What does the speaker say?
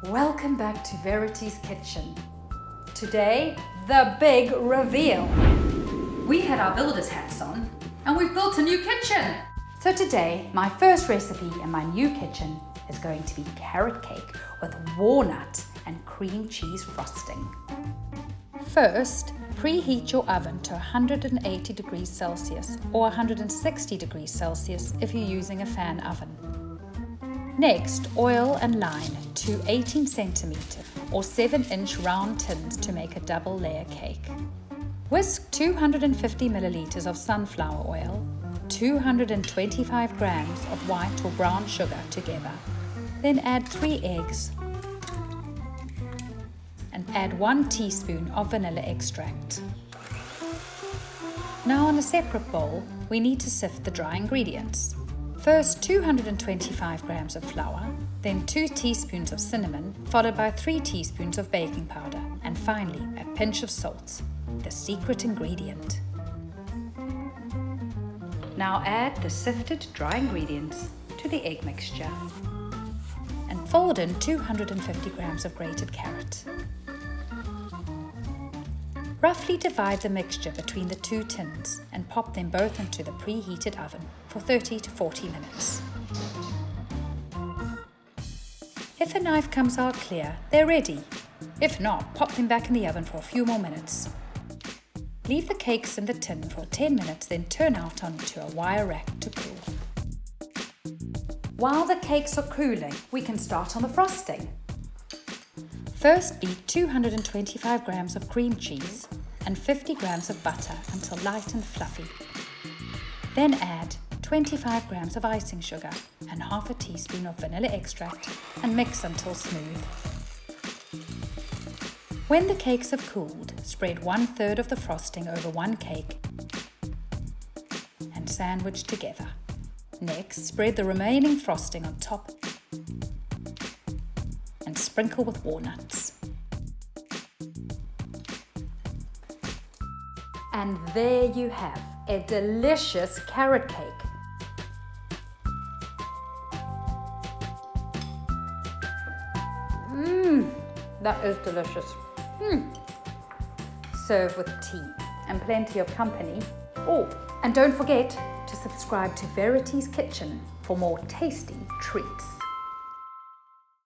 Welcome back to Verity's kitchen. Today, the big reveal. We had our builder's hats on and we've built a new kitchen. So today, my first recipe in my new kitchen is going to be carrot cake with walnut and cream cheese frosting. First, preheat your oven to 180 degrees Celsius or 160 degrees Celsius if you're using a fan oven. Next, oil and line 2 18cm or 7-inch round tins to make a double layer cake. Whisk 250 milliliters of sunflower oil, 225 grams of white or brown sugar together. Then add 3 eggs and add 1 teaspoon of vanilla extract. Now in a separate bowl, we need to sift the dry ingredients. First 225 grams of flour, then 2 teaspoons of cinnamon, followed by 3 teaspoons of baking powder, and finally a pinch of salt, the secret ingredient. Now add the sifted dry ingredients to the egg mixture and fold in 250 grams of grated carrot. Roughly divide the mixture between the 2 tins and pop them both into the preheated oven for 30 to 40 minutes. If a knife comes out clear, they're ready. If not, pop them back in the oven for a few more minutes. Leave the cakes in the tin for 10 minutes, then turn out onto a wire rack to cool. While the cakes are cooling, we can start on the frosting. First, beat 225 grams of cream cheese and 50 grams of butter until light and fluffy. Then add 25 grams of icing sugar and half a teaspoon of vanilla extract and mix until smooth. When the cakes have cooled, spread 1/3 of the frosting over one cake and sandwich together. Next, spread the remaining frosting on top and sprinkle with walnuts. And there you have a delicious carrot cake. That is delicious. Serve with tea and plenty of company. Oh, and don't forget to subscribe to Verity's Kitchen for more tasty treats.